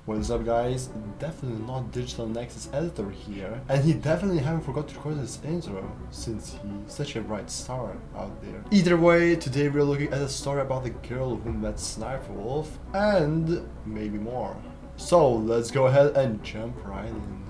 What's up, guys? Definitely not Digitalnex's editor here, and he definitely haven't forgot to record his intro since he's such a bright star out there. Either way, today we're looking at a story about the girl who met SSSniperWolf and maybe more. So let's go ahead and jump right in.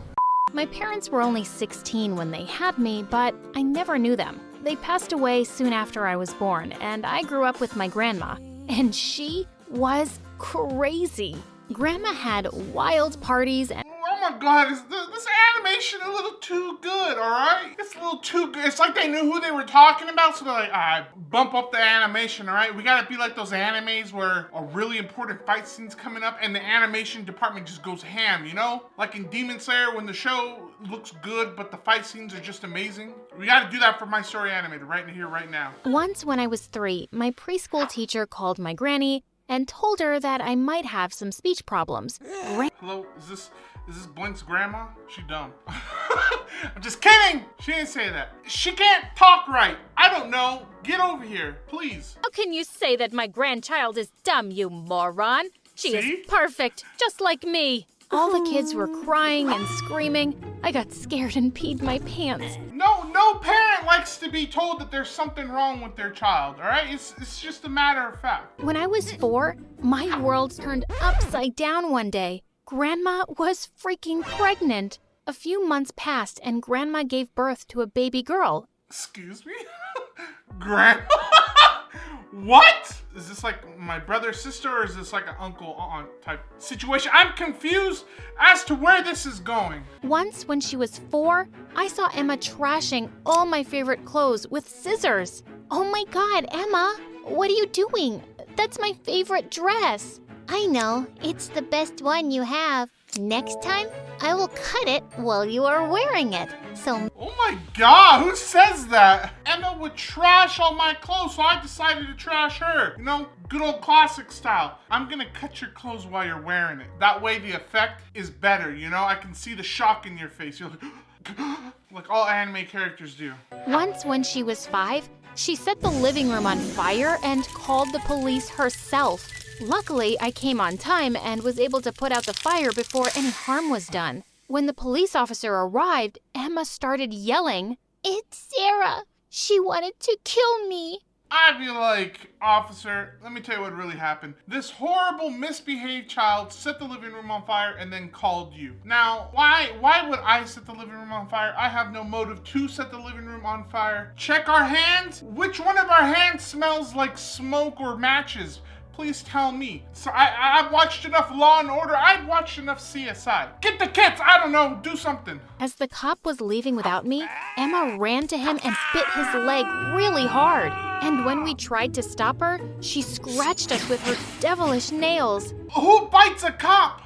My parents were only 16 when they had me, but I never knew them. They passed away soon after I was born, and I grew up with my grandma, and she was crazy. Grandma had wild parties and oh my god, this animation a little too good, alright? It's a little too good. It's like they knew who they were talking about, so they're like, alright, bump up the animation, alright? We gotta be like those animes where a really important fight scene's coming up and the animation department just goes ham, you know? Like in Demon Slayer when the show looks good, but the fight scenes are just amazing. We gotta do that for My Story Animated right here, right now. Once when I was 3, my preschool teacher called my granny and told her that I might have some speech problems. Hello, is this Blink's grandma? She dumb. I'm just kidding! She didn't say that. She can't talk right. I don't know. Get over here, please. How can you say that my grandchild is dumb, you moron? She See? is perfect, just like me. All the kids were crying and screaming. I got scared and peed my pants. No parent likes to be told that there's something wrong with their child, all right? It's just a matter of fact. When I was 4, my world turned upside down one day. Grandma was freaking pregnant. A few months passed and Grandma gave birth to a baby girl. Excuse me? Grandma? What? Is this like my brother, sister, or is this like an uncle, aunt type situation? I'm confused as to where this is going. Once when she was 4, I saw Emma trashing all my favorite clothes with scissors. Oh my God, Emma, what are you doing? That's my favorite dress. I know, it's the best one you have. Next time, I will cut it while you are wearing it. So, oh my god, who says that? Emma would trash all my clothes, so I decided to trash her. You know, good old classic style. I'm gonna cut your clothes while you're wearing it. That way the effect is better, you know? I can see the shock in your face. You're like all anime characters do. Once when she was 5, she set the living room on fire and called the police herself. Luckily, I came on time and was able to put out the fire before any harm was done. When the police officer arrived, Emma started yelling, it's Sarah. She wanted to kill me. I'd be like, officer, let me tell you what really happened. This horrible misbehaved child set the living room on fire and then called you. Now, why would I set the living room on fire? I have no motive to set the living room on fire. Check our hands. Which one of our hands smells like smoke or matches? Please tell me. So I've watched enough Law and Order. I've watched enough CSI. Get the kits. I don't know. Do something. As the cop was leaving without me, Emma ran to him and bit his leg really hard. And when we tried to stop her, she scratched us with her devilish nails. Who bites a cop?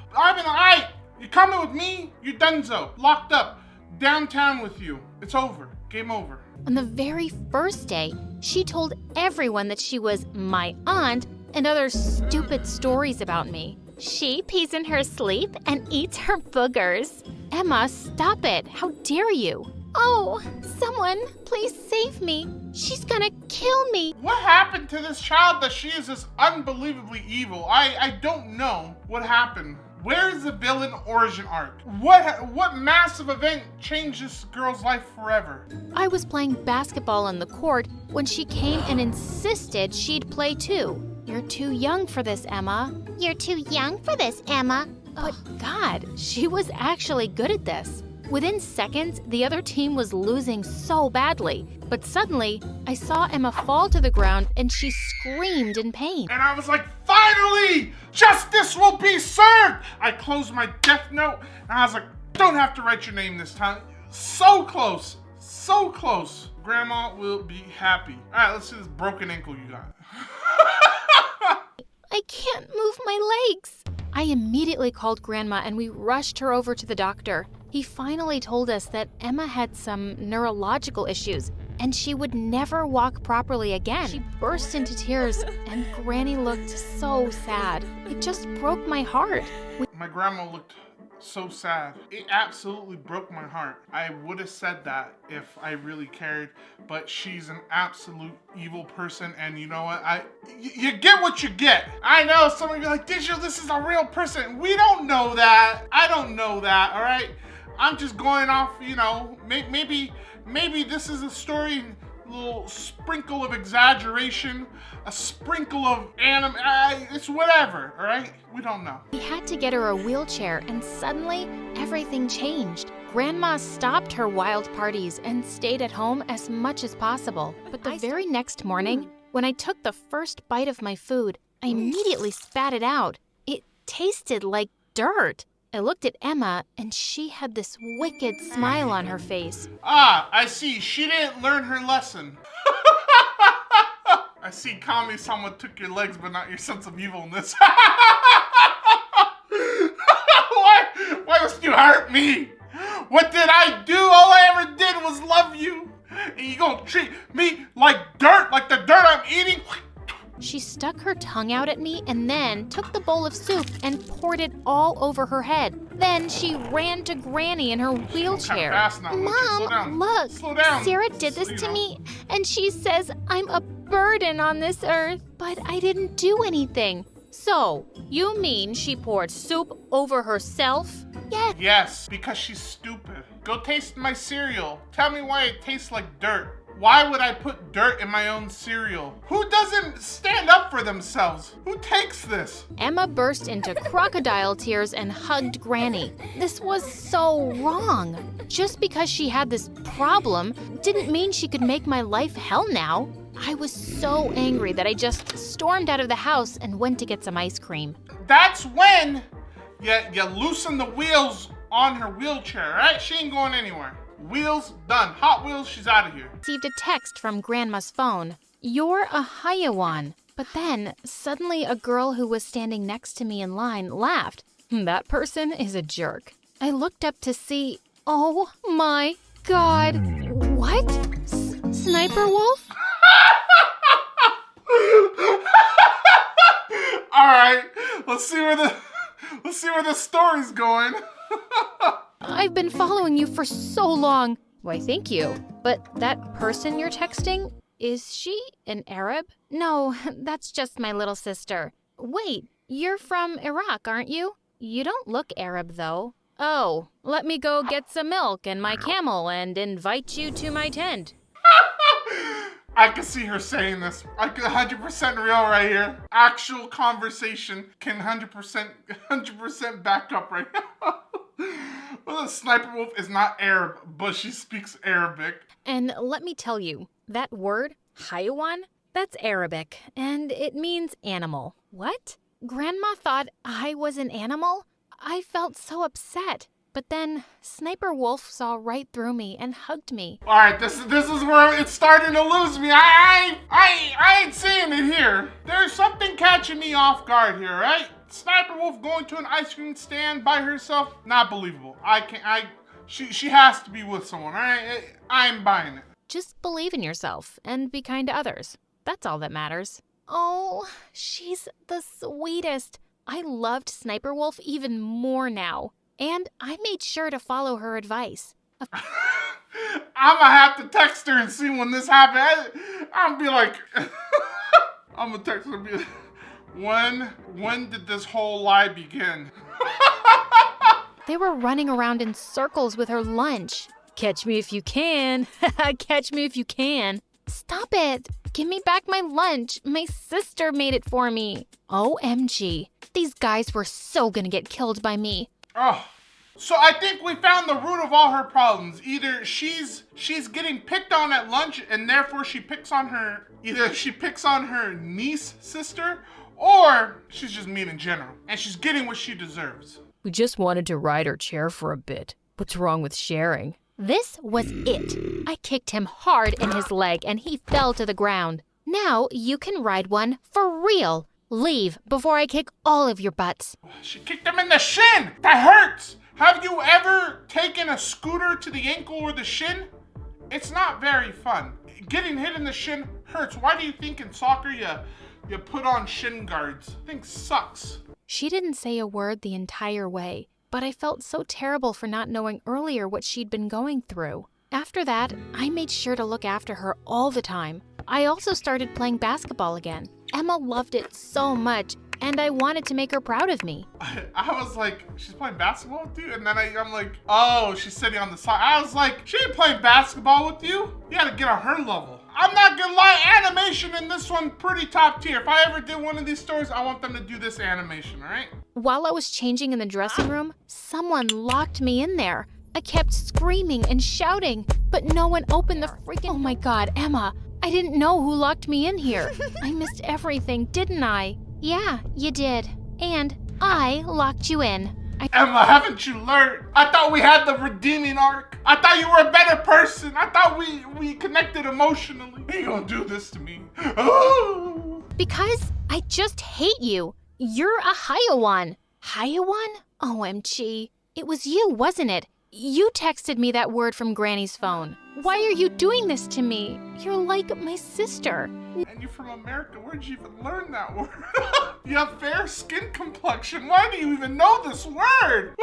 You coming with me? You donezo. Locked up. Downtown with you. It's over. Game over. On the very first day, she told everyone that she was my aunt and other stupid stories about me. She pees in her sleep and eats her boogers. Emma, stop it. How dare you? Oh, someone, please save me. She's gonna kill me. What happened to this child that she is this unbelievably evil? I don't know what happened. Where is the villain origin arc? What massive event changed this girl's life forever? I was playing basketball on the court when she came and insisted she'd play too. You're too young for this, Emma. You're too young for this, Emma. But God, she was actually good at this. Within seconds, the other team was losing so badly. But suddenly, I saw Emma fall to the ground and she screamed in pain. And I was like, finally! Justice will be served! I closed my death note and I was like, don't have to write your name this time. So close. So close. Grandma will be happy. All right, let's see this broken ankle you got. I can't move my legs. I immediately called Grandma and we rushed her over to the doctor. He finally told us that Emma had some neurological issues and she would never walk properly again. She burst into tears and Granny looked so sad. It just broke my heart. My grandma looked so sad. It absolutely broke my heart. I would have said that if I really cared, but she's an absolute evil person, and you know what? You get what you get. I know some of you are like, Digital, this is a real person. We don't know that. I don't know that, all right? I'm just going off, you know, maybe this is a story, a little sprinkle of exaggeration, a sprinkle of anime, it's whatever, all right? We don't know. We had to get her a wheelchair, and suddenly everything changed. Grandma stopped her wild parties and stayed at home as much as possible. But the very next morning, when I took the first bite of my food, I immediately spat it out. It tasted like dirt. I looked at Emma, and she had this wicked smile on her face. Ah, I see. She didn't learn her lesson. I see Kami-sama took your legs, but not your sense of evilness. Why must you hurt me? What did I do? All I ever did was love you. And you gonna treat me like dirt, like the dirt I'm eating? She stuck her tongue out at me and then took the bowl of soup and poured it all over her head. Then she ran to Granny in her wheelchair. Mom, look, Slow down. Sarah did this to me, and she says I'm a burden on this earth. But I didn't do anything. So, you mean she poured soup over herself? Yes. Yes, because she's stupid. Go taste my cereal. Tell me why it tastes like dirt. Why would I put dirt in my own cereal? Who doesn't stand up for themselves? Who takes this? Emma burst into crocodile tears and hugged Granny. This was so wrong. Just because she had this problem didn't mean she could make my life hell now. I was so angry that I just stormed out of the house and went to get some ice cream. That's when you loosen the wheels on her wheelchair, right? She ain't going anywhere. Wheels done. Hot Wheels, she's out of here. Received a text from Grandma's phone. You're a Hayawan. But then, suddenly a girl who was standing next to me in line laughed. That person is a jerk. I looked up to see, oh my God. What? SSniperWolf? All right, let's see where the story's going. I've been following you for so long. Why, thank you. But that person you're texting, is she an Arab? No, that's just my little sister. Wait, you're from Iraq, aren't you? You don't look Arab, though. Oh, let me go get some milk and my camel and invite you to my tent. I can see her saying this. I can 100% real right here. Actual conversation can 100% back up right now. Well, SSniperWolf is not Arab, but she speaks Arabic. And let me tell you, that word, Hayawan, that's Arabic, and it means animal. What? Grandma thought I was an animal? I felt so upset. But then SSniperWolf saw right through me and hugged me. All right, this is where it's starting to lose me. I ain't seeing it here. There's something catching me off guard here, right? SSniperWolf going to an ice cream stand by herself, not believable. She has to be with someone, all right? I'm buying it. Just believe in yourself and be kind to others. That's all that matters. Oh, she's the sweetest. I loved SSniperWolf even more now. And I made sure to follow her advice. I'm gonna have to text her and see when this happened. I'm gonna be like, I'm gonna text her and be like, when did this whole lie begin? They were running around in circles with her lunch. Catch me if you can. Catch me if you can. Stop it. Give me back my lunch. My sister made it for me. OMG. These guys were so gonna get killed by me. Oh, so I think we found the root of all her problems. Either she's getting picked on at lunch and therefore she picks on her niece sister, or she's just mean in general and she's getting what she deserves. We just wanted to ride her chair for a bit. What's wrong with sharing? This was it. I kicked him hard in his leg and he fell to the ground. Now you can ride one for real. Leave before I kick all of your butts. She kicked him in the shin. That hurts. Have you ever taken a scooter to the ankle or the shin? It's not very fun. Getting hit in the shin hurts. Why do you think in soccer you put on shin guards? I think sucks. She didn't say a word the entire way, but I felt so terrible for not knowing earlier what she'd been going through. After that, I made sure to look after her all the time. I also started playing basketball again. Emma loved it so much, and I wanted to make her proud of me. I was like, she's playing basketball with you? And then I'm like, oh, she's sitting on the side. I was like, she ain't playing basketball with you. You gotta get on her level. I'm not gonna lie, animation in this one pretty top tier. If I ever did one of these stories, I want them to do this animation, all right? While I was changing in the dressing room, someone locked me in there. I kept screaming and shouting, but no one opened the freaking— Oh my God, Emma, I didn't know who locked me in here. I missed everything, didn't I? Yeah, you did. And I locked you in. Emma, haven't you learned? I thought we had the redeeming arc. I thought you were a better person. I thought we connected emotionally. You gonna do this to me? Oh. Because I just hate you. You're a Hyawan. Hyawan? OMG. It was you, wasn't it? You texted me that word from Granny's phone. Why are you doing this to me? You're like my sister. And you're from America. Where'd you even learn that word? You have fair skin complexion. Why do you even know this word?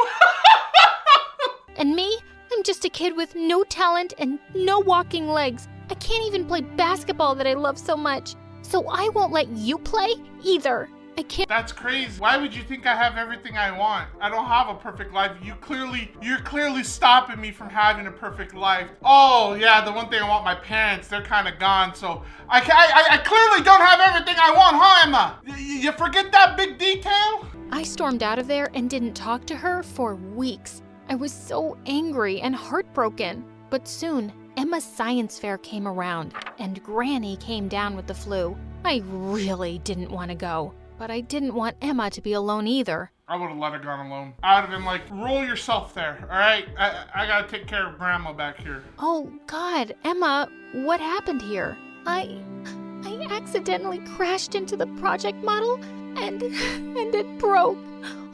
And me? I'm just a kid with no talent and no walking legs. I can't even play basketball that I love so much. So I won't let you play either. I can't— That's crazy. Why would you think I have everything I want? I don't have a perfect life. You're clearly stopping me from having a perfect life. Oh yeah, the one thing I want, my parents, they're kind of gone. So I clearly don't have everything I want, huh, Emma? You forget that big detail? I stormed out of there and didn't talk to her for weeks. I was so angry and heartbroken. But soon, Emma's science fair came around and Granny came down with the flu. I really didn't want to go. But I didn't want Emma to be alone either. I would have let her gone alone. I would have been like, roll yourself there, all right? I gotta take care of Grandma back here. Oh God, Emma, what happened here? I accidentally crashed into the project model and it broke.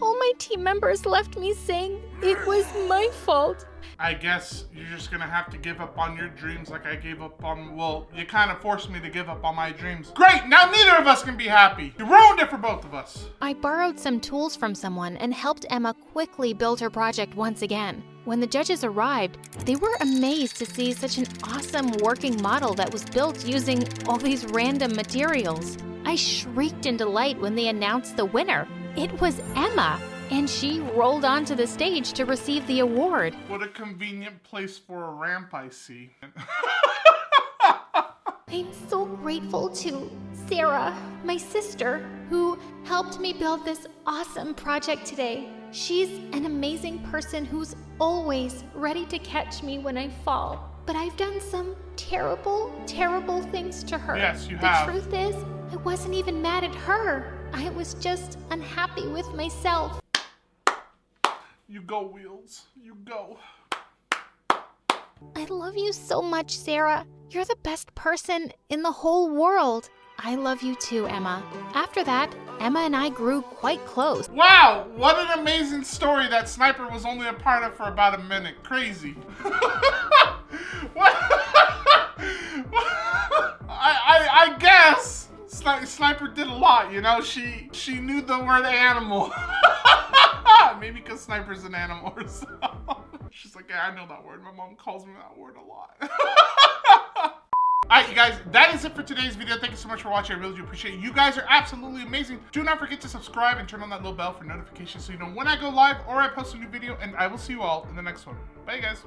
All my team members left me saying it was my fault. I guess you're just gonna have to give up on your dreams like I gave up on— well, you kind of forced me to give up on my dreams. Great, now neither of us can be happy. You ruined it for both of us. I borrowed some tools from someone and helped Emma quickly build her project once again. When the judges arrived, they were amazed to see such an awesome working model that was built using all these random materials. I shrieked in delight when they announced the winner. It was Emma. And she rolled onto the stage to receive the award. What a convenient place for a ramp, I see. I'm so grateful to Sarah, my sister, who helped me build this awesome project today. She's an amazing person who's always ready to catch me when I fall. But I've done some terrible, terrible things to her. Yes, you have. The truth is, I wasn't even mad at her. I was just unhappy with myself. You go, Wheels. You go. I love you so much, Sarah. You're the best person in the whole world. I love you too, Emma. After that, Emma and I grew quite close. Wow, what an amazing story that Sniper was only a part of for about a minute. Crazy. What? I guess Sniper did a lot, you know? She knew the word animal. Maybe because Sniper's an animal or something. She's like, yeah, I know that word. My mom calls me that word a lot. Alright, you guys, that is it for today's video. Thank you so much for watching. I really do appreciate it. You guys are absolutely amazing. Do not forget to subscribe and turn on that little bell for notifications so you know when I go live or I post a new video. And I will see you all in the next one. Bye, you guys.